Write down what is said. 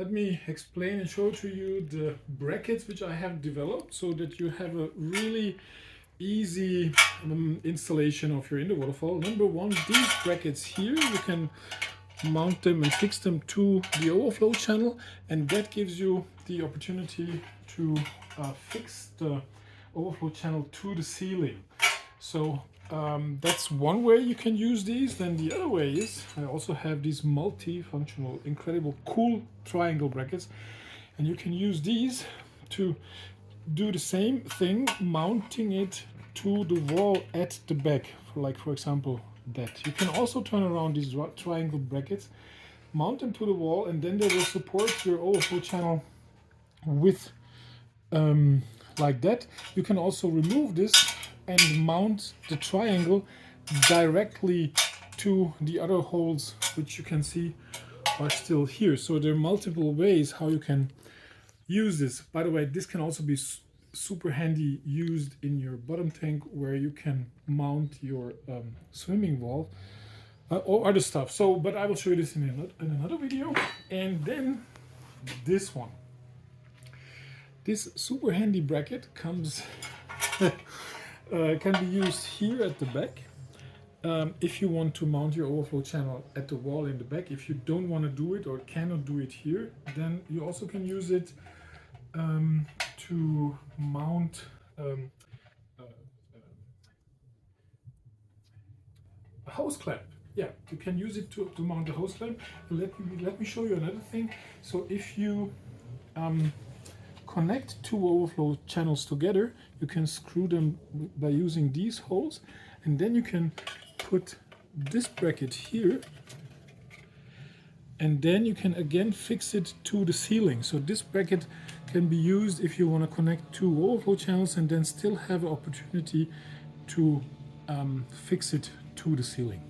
let me explain and show to you the brackets which I have developed so that you have a really easy installation of your indoor waterfall. Number one, these brackets here, you can mount them and fix them to the overflow channel, and that gives you the opportunity to fix the overflow channel to the ceiling. So that's one way you can use these. Then the other way is I also have these multifunctional, incredible, cool triangle brackets, and you can use these to do the same thing, mounting it to the wall at the back, like for example that. You can also turn around these triangle brackets, mount them to the wall, and then they will support your overflow channel with like that. You can also remove this and mount the triangle directly to the other holes, which you can see are still here. So there are multiple ways how you can use this. By the way, this can also be super handy used in your bottom tank, where you can mount your swimming wall or other stuff. So, but I will show you this in another video. And then this one, this super handy bracket comes can be used here at the back if you want to mount your overflow channel at the wall in the back. If you don't want to do it or cannot do it here, then you also can use it to mount a hose clamp. Yeah, you can use it to mount a hose clamp. Let me show you another thing. So if you connect two overflow channels together, you can screw them by using these holes, and then you can put this bracket here, and then you can again fix it to the ceiling. So this bracket can be used if you want to connect two overflow channels and then still have an opportunity to fix it to the ceiling.